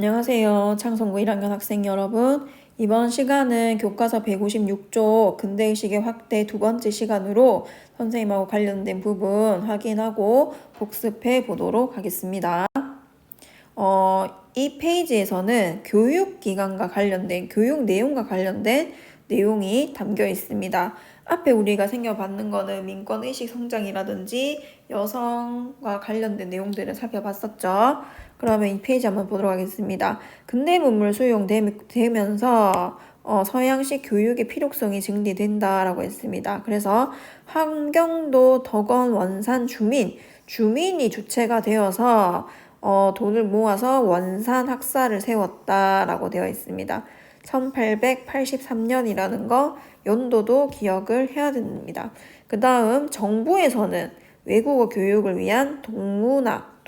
안녕하세요. 창성고 1학년 학생 여러분. 이번 시간은 교과서 156조 근대의식의 확대 두 번째 시간으로 선생님하고 관련된 부분 확인하고 복습해 보도록 하겠습니다. 이 페이지에서는 교육기관과 관련된, 교육 내용과 관련된 내용이 담겨 있습니다. 앞에 우리가 생각받는 거는 민권의식 성장이라든지 여성과 관련된 내용들을 살펴봤었죠. 그러면 이 페이지 한번 보도록 하겠습니다. 근대 문물 수용되면서 서양식 교육의 필요성이 증대된다라고 했습니다. 그래서 환경도 덕원 원산 주민이 주체가 되어서 돈을 모아서 원산 학사를 세웠다라고 되어 있습니다. 1883년이라는 거 연도도 기억을 해야 됩니다. 그 다음 정부에서는 외국어 교육을 위한 동문학,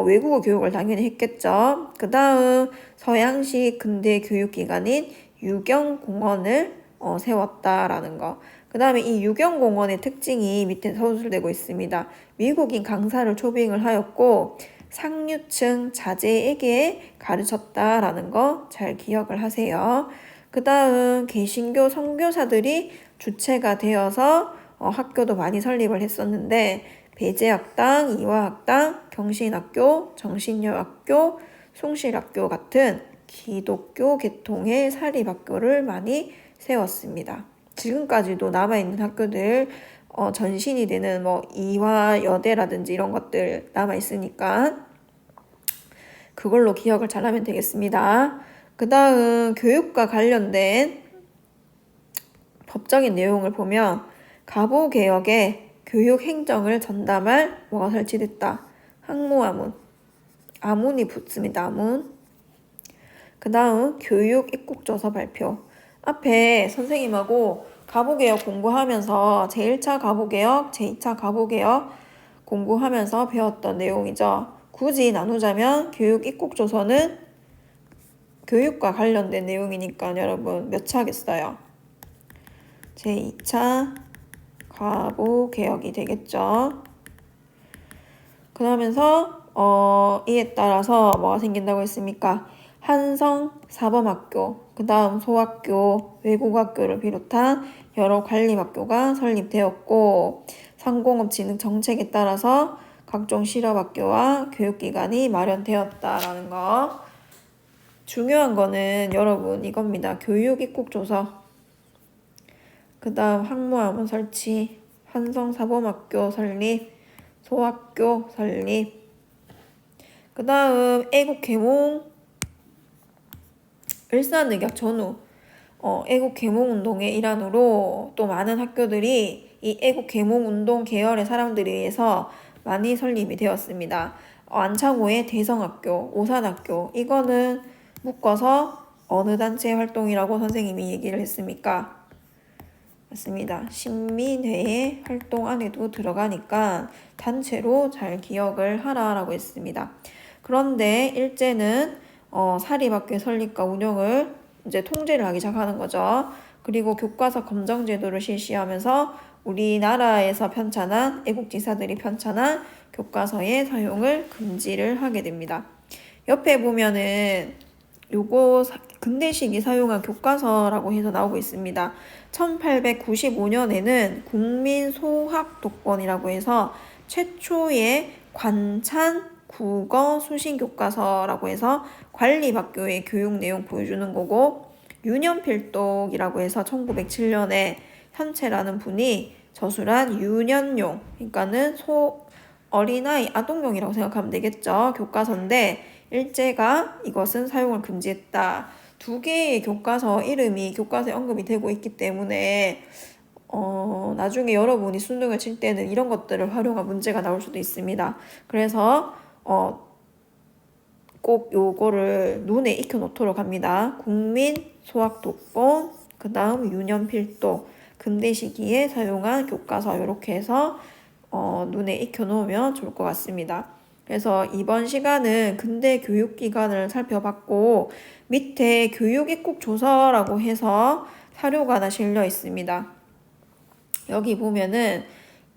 외국어 교육을 당연히 했겠죠. 그 다음 서양식 근대 교육기관인 유경공원을 세웠다라는 거. 그 다음에 이 유경공원의 특징이 밑에 서술되고 있습니다. 미국인 강사를 초빙을 하였고 상류층 자제에게 가르쳤다라는 거 잘 기억을 하세요. 그 다음 개신교 선교사들이 주체가 되어서 학교도 많이 설립을 했었는데 배제학당, 이화학당, 경신학교, 정신여학교, 숭실학교 같은 기독교 계통의 사립학교를 많이 세웠습니다. 지금까지도 남아있는 학교들 전신이 되는 이화여대라든지 이런 것들 남아있으니까 그걸로 기억을 잘하면 되겠습니다. 그 다음 교육과 관련된 법적인 내용을 보면 가보개혁에 교육행정을 전담할 뭐가 설치됐다. 항모아문. 아문이 붙습니다. 아문. 그 다음 교육 입국조서 발표. 앞에 선생님하고 가보개혁 공부하면서 제1차 가보개혁, 제2차 가보개혁 공부하면서 배웠던 내용이죠. 굳이 나누자면 교육 입국조서는 교육과 관련된 내용이니까 여러분 몇 차겠어요? 제2차 가보개혁이 되겠죠. 그러면서 이에 따라서 뭐가 생긴다고 했습니까? 한성 사범학교, 그 다음 소학교, 외국학교를 비롯한 여러 관립학교가 설립되었고 상공업 진흥 정책에 따라서 각종 실업학교와 교육기관이 마련되었다라는 거. 중요한 거는 여러분 이겁니다. 교육 입국조서, 그 다음 학모함원 설치, 한성사범학교 설립, 소학교 설립, 그 다음 애국개몽, 일산늑약 전후 애국개몽운동의 일환으로 또 많은 학교들이 이 애국개몽운동 계열의 사람들에 의해서 많이 설립이 되었습니다. 안창호의 대성학교, 오산학교, 이거는 묶어서 어느 단체 활동이라고 선생님이 얘기를 했습니까? 맞습니다. 신민회의 활동 안에도 들어가니까 단체로 잘 기억을 하라라고 했습니다. 그런데 일제는 사립학교 설립과 운영을 이제 통제를 하기 시작하는 거죠. 그리고 교과서 검정 제도를 실시하면서 우리나라에서 편찬한 애국지사들이 편찬한 교과서의 사용을 금지를 하게 됩니다. 옆에 보면은 요거 근대식이 사용한 교과서라고 해서 나오고 있습니다. 1895년에는 국민소학독본이라고 해서 최초의 관찬 국어 수신 교과서라고 해서 관립학교의 교육 내용 보여주는 거고, 유년필독이라고 해서 1907년에 현채라는 분이 저술한 유년용, 그러니까는 어린아이 아동용이라고 생각하면 되겠죠. 교과서인데 일제가 이것은 사용을 금지했다. 두 개의 교과서 이름이 교과서에 언급이 되고 있기 때문에 나중에 여러분이 수능을 칠 때는 이런 것들을 활용한 문제가 나올 수도 있습니다. 그래서 꼭 요거를 눈에 익혀 놓도록 합니다. 국민소학독본, 그 다음 유년필독, 근대 시기에 사용한 교과서 이렇게 해서 눈에 익혀 놓으면 좋을 것 같습니다. 그래서 이번 시간은 근대 교육기관을 살펴봤고 밑에 교육입국조서라고 해서 사료가 하나 실려 있습니다. 여기 보면은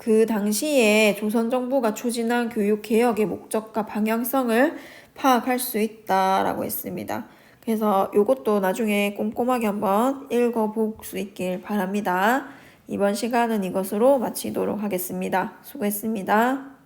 그 당시에 조선 정부가 추진한 교육개혁의 목적과 방향성을 파악할 수 있다라고 했습니다. 그래서 이것도 나중에 꼼꼼하게 한번 읽어볼 수 있길 바랍니다. 이번 시간은 이것으로 마치도록 하겠습니다. 수고했습니다.